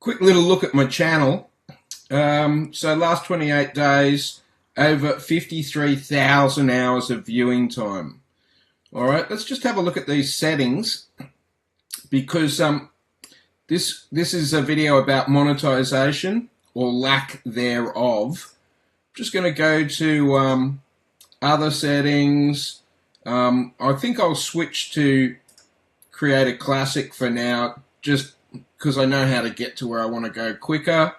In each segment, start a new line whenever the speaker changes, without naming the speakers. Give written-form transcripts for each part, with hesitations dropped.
quick little look at my channel. So last 28 days, over 53,000 hours of viewing time. All right, let's just have a look at these settings, because this is a video about monetization or lack thereof. I'm just going to go to other settings. I think I'll switch to create a classic for now, just because I know how to get to where I want to go quicker.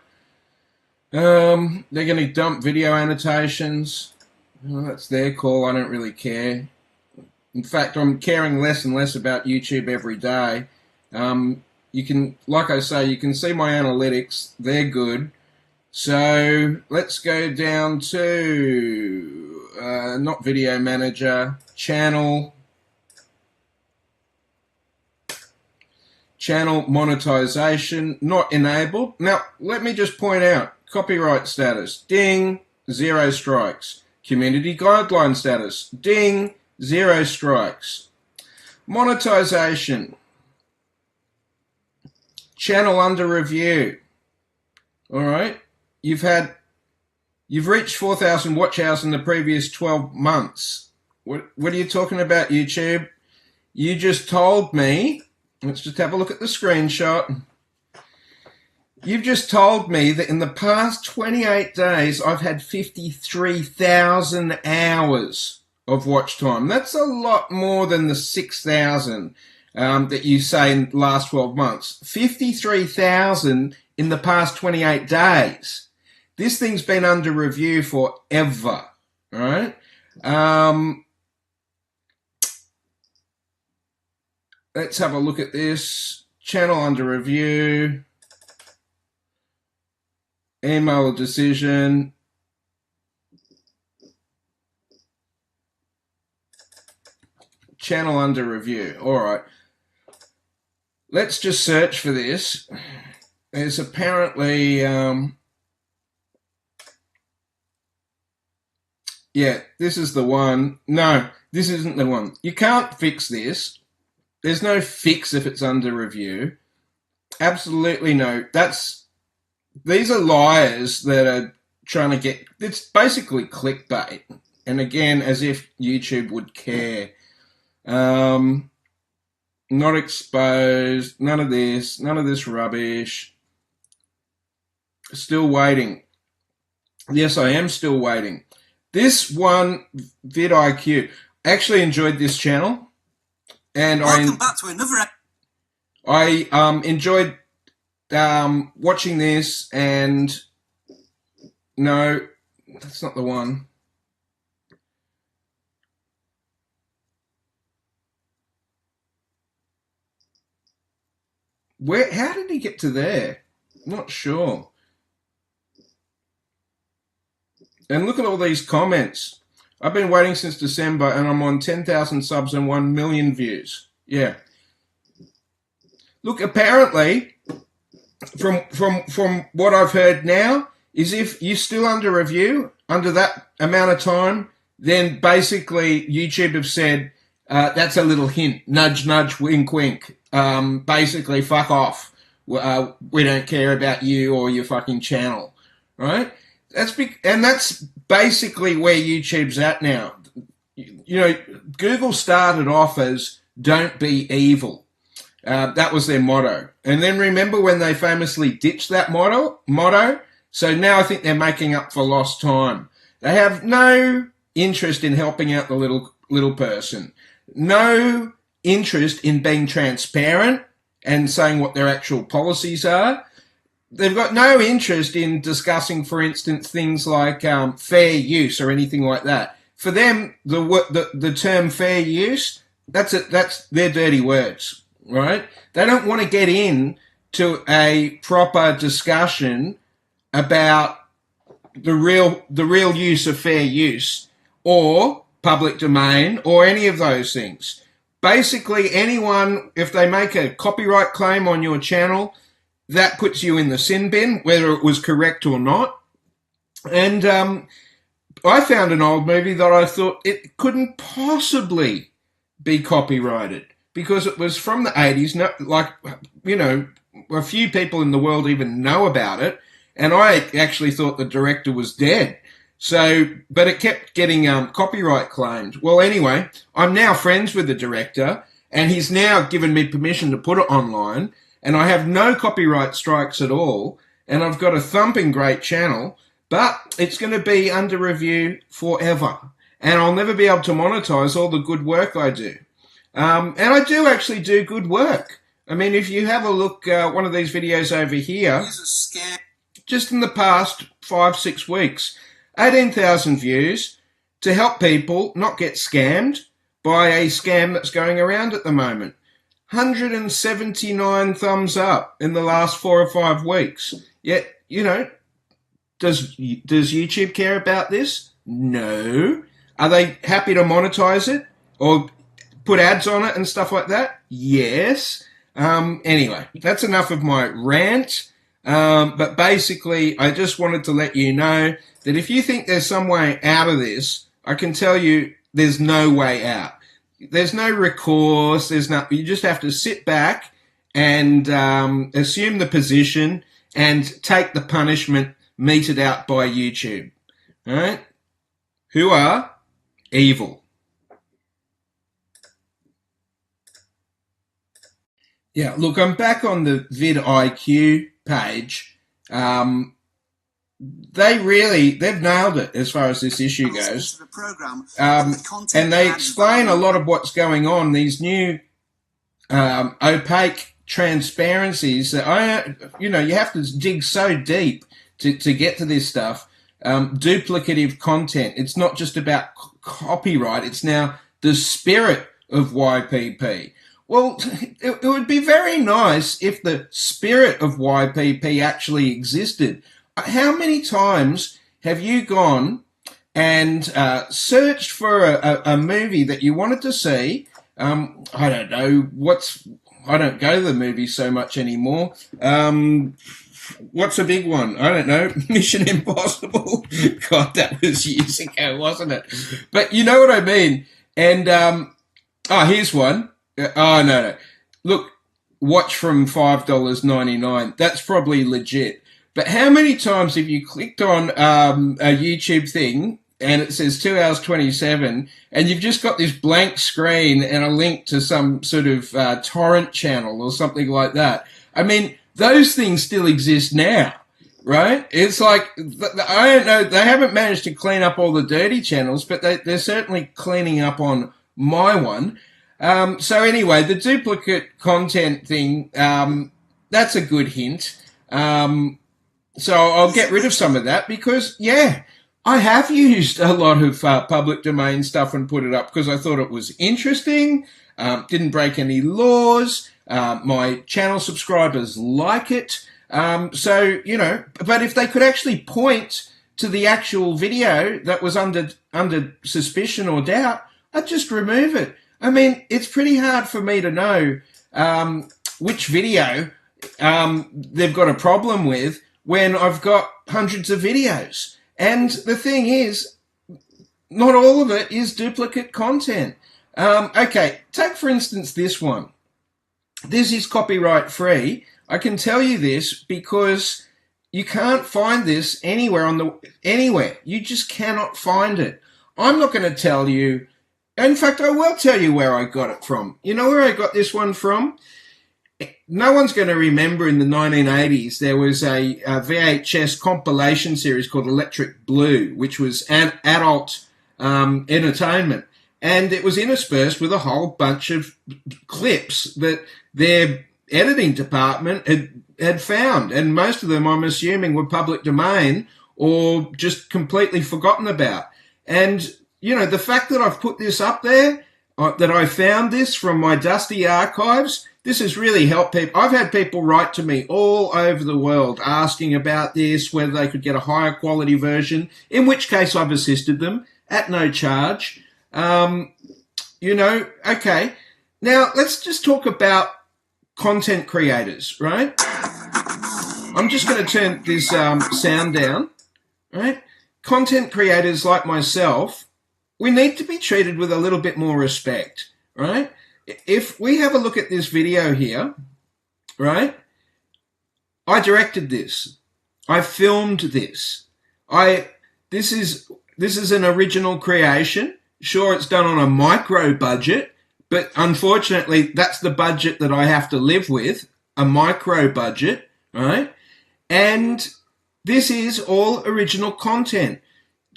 They're going to dump video annotations. Well, that's their call. I don't really care. In fact, I'm caring less and less about YouTube every day. You can, like I say, you can see my analytics. They're good. So let's go down to not video manager, channel monetization, not enabled. Now, let me just point out, copyright status, ding, 0 strikes. Community guideline status, ding, 0 strikes. Monetization, channel under review. All right, you've reached 4,000 watch hours in the previous 12 months. What are you talking about, YouTube? You just told me. Let's just have a look at the screenshot. You've just told me that in the past 28 days, I've had 53,000 hours of watch time. That's a lot more than the 6,000 that you say in the last 12 months. 53,000 in the past 28 days. This thing's been under review forever, all right? Let's have a look at this. Channel under review. Email a decision. Channel under review. All right. Let's just search for this. There's apparently... yeah, this is the one. No, this isn't the one. You can't fix this. There's no fix if it's under review. Absolutely no. These are liars that are trying to get... It's basically clickbait. And again, as if YouTube would care. Not exposed. None of this rubbish. Still waiting. Yes, I am still waiting. This one, VidIQ, actually enjoyed this channel. And
welcome back to another.
I enjoyed watching this, and no, that's not the one. How did he get to there? Not sure. And look at all these comments. I've been waiting since December, and I'm on 10,000 subs and 1 million views. Yeah. Look, apparently, from what I've heard now, is if you're still under review, under that amount of time, then basically YouTube have said, that's a little hint, nudge, nudge, wink, wink. Basically, fuck off. We don't care about you or your fucking channel, right? And that's basically where YouTube's at now. You know, Google started off as "Don't be evil." That was their motto. And then remember when they famously ditched that motto? So now I think they're making up for lost time. They have no interest in helping out the little person. No interest in being transparent and saying what their actual policies are. They've got no interest in discussing, for instance, things like fair use or anything like that. For them, the term fair use, that's their dirty words, right? They don't want to get in to a proper discussion about the real use of fair use or public domain or any of those things. Basically, anyone, if they make a copyright claim on your channel, that puts you in the sin bin, whether it was correct or not. And I found an old movie that I thought it couldn't possibly be copyrighted because it was from the 80s, like, you know, a few people in the world even know about it, and I actually thought the director was dead. So, but it kept getting copyright claimed. Well, anyway, I'm now friends with the director, and he's now given me permission to put it online, and I have no copyright strikes at all, and I've got a thumping great channel, but it's going to be under review forever, and I'll never be able to monetize all the good work I do. And I do actually do good work. I mean, if you have a look, one of these videos over here, just in the past 5-6 weeks, 18,000 views to help people not get scammed by a scam that's going around at the moment. 179 thumbs up in the last 4 or 5 weeks. Yet, you know, does YouTube care about this? No. Are they happy to monetize it or put ads on it and stuff like that? Yes. Anyway, that's enough of my rant. But basically, I just wanted to let you know that if you think there's some way out of this, I can tell you there's no way out. There's no recourse. There's no. You just have to sit back and assume the position and take the punishment meted out by YouTube. All right? Who are evil. Yeah, look, I'm back on the VidIQ page. They've nailed it as far as this issue goes. And they explain a lot of what's going on. These new opaque transparencies that you have to dig so deep to get to this stuff. Duplicative content. It's not just about copyright. It's now the spirit of YPP. Well, it would be very nice if the spirit of YPP actually existed. How many times have you gone and searched for a movie that you wanted to see? I don't know I don't go to the movies so much anymore. What's a big one? I don't know. Mission Impossible. God, that was years ago, wasn't it? But you know what I mean. And here's one. Oh, no. Look, watch from $5.99. That's probably legit. But how many times have you clicked on a YouTube thing and it says 2 hours 27 and you've just got this blank screen and a link to some sort of torrent channel or something like that? I mean, those things still exist now, right? It's like, I don't know, they haven't managed to clean up all the dirty channels, but they're certainly cleaning up on my one. So anyway, the duplicate content thing, that's a good hint. So I'll get rid of some of that because, yeah, I have used a lot of public domain stuff and put it up because I thought it was interesting, didn't break any laws, my channel subscribers like it. So, but if they could actually point to the actual video that was under suspicion or doubt, I'd just remove it. I mean, it's pretty hard for me to know which video they've got a problem with when I've got hundreds of videos. And the thing is, not all of it is duplicate content. Okay, take for instance this one. This is copyright free. I can tell you this because you can't find this anywhere anywhere. You just cannot find it. I'm not going to tell you. In fact, I will tell you where I got it from. You know where I got this one from? No one's going to remember in the 1980s there was a VHS compilation series called Electric Blue, which was an adult entertainment. And it was interspersed with a whole bunch of clips that their editing department had found. And most of them, I'm assuming, were public domain or just completely forgotten about. And the fact that I've put this up there, that I found this from my dusty archives, this has really helped people. I've had people write to me all over the world asking about this, whether they could get a higher quality version, in which case I've assisted them at no charge. Okay. Now, let's just talk about content creators, right? I'm just going to turn this sound down, right? Content creators like myself, we need to be treated with a little bit more respect, right? If we have a look at this video here, right, I directed this. I filmed this. This is an original creation. Sure, it's done on a micro budget, but unfortunately, that's the budget that I have to live with, a micro budget, right? And this is all original content.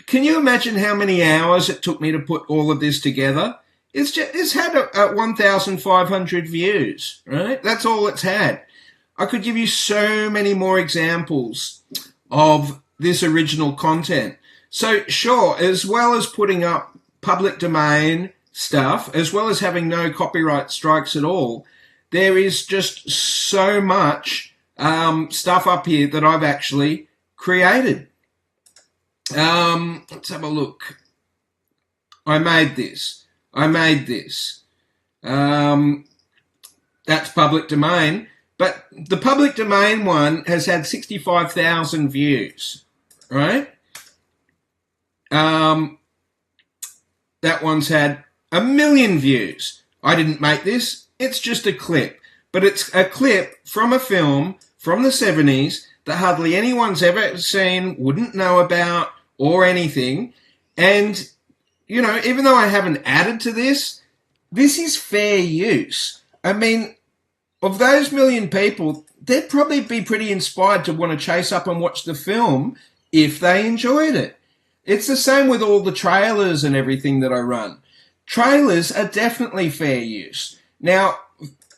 Can you imagine how many hours it took me to put all of this together? It's had 1,500 views, right? That's all it's had. I could give you so many more examples of this original content. So sure, as well as putting up public domain stuff, as well as having no copyright strikes at all, there is just so much stuff up here that I've actually created. Let's have a look. I made this. That's public domain. But the public domain one has had 65,000 views, right? That one's had 1 million views. I didn't make this. It's just a clip. But it's a clip from a film from the 70s that hardly anyone's ever seen, wouldn't know about, or anything. And, you know, even though I haven't added to this, this is fair use. I mean, of those 1 million people, they'd probably be pretty inspired to want to chase up and watch the film if they enjoyed it. It's the same with all the trailers and everything that I run. Trailers are definitely fair use. Now,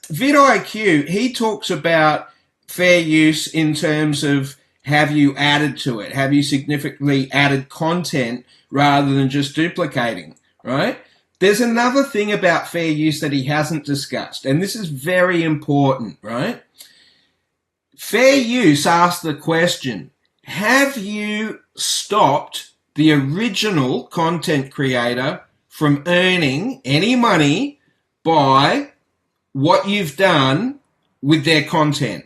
VidIQ, he talks about fair use in terms of have you added to it? Have you significantly added content rather than just duplicating, right? There's another thing about fair use that he hasn't discussed, and this is very important, right? Fair use asks the question, have you stopped the original content creator from earning any money by what you've done with their content?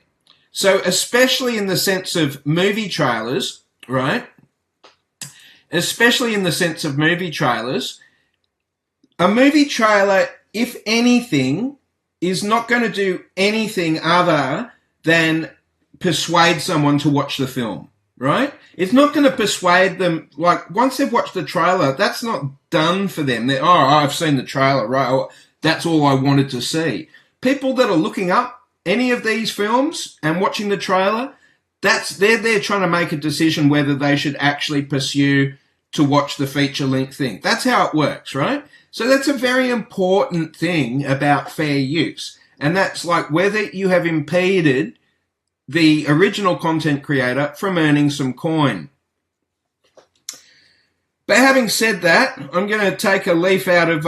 So especially in the sense of movie trailers, right? Especially in the sense of movie trailers, a movie trailer, if anything, is not going to do anything other than persuade someone to watch the film, right? It's not going to persuade them, like, once they've watched the trailer, that's not done for them. They're, I've seen the trailer, right? Oh, that's all I wanted to see. People that are looking up any of these films and watching the trailer, they're there trying to make a decision whether they should actually pursue to watch the feature-length thing. That's how it works, right? So that's a very important thing about fair use. And that's like whether you have impeded the original content creator from earning some coin. But having said that, I'm going to take a leaf out of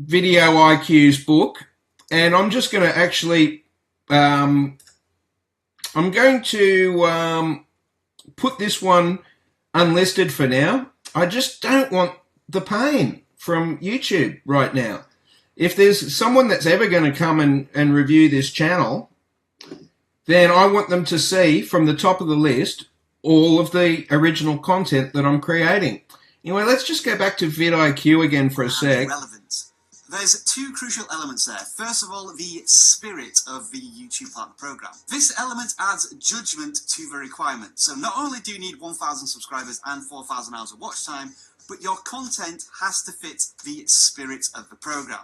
VidIQ's book, and I'm just going to actually, I'm going to put this one unlisted for now. I just don't want the pain from YouTube right now. If there's someone that's ever going to come and review this channel, then I want them to see from the top of the list all of the original content that I'm creating. Anyway, let's just go back to VidIQ again for a sec.
Relevant. There's two crucial elements there. First of all, the spirit of the YouTube Partner Program. This element adds judgment to the requirement. So not only do you need 1,000 subscribers and 4,000 hours of watch time, but your content has to fit the spirit of the program.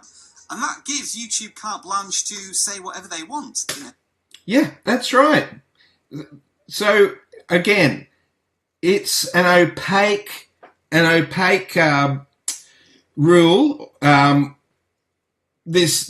And that gives YouTube carte blanche to say whatever they want. You know?
Yeah, that's right. So, again, it's an opaque rule, this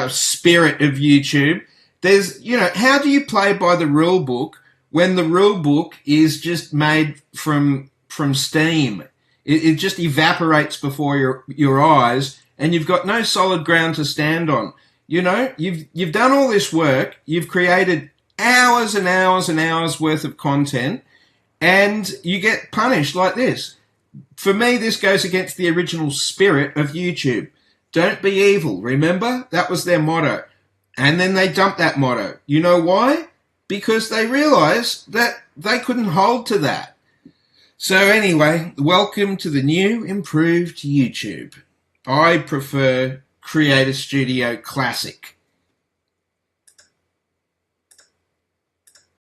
spirit of YouTube. There's, you know, how do you play by the rule book when the rule book is just made from steam? It just evaporates before your eyes, and you've got no solid ground to stand on. You know, you've done all this work, you've created hours and hours and hours worth of content, and you get punished like this. For me, this goes against the original spirit of YouTube. Don't be evil, remember? That was their motto. And then they dumped that motto. You know why? Because they realized that they couldn't hold to that. So anyway, welcome to the new, improved YouTube. I prefer Creator Studio Classic.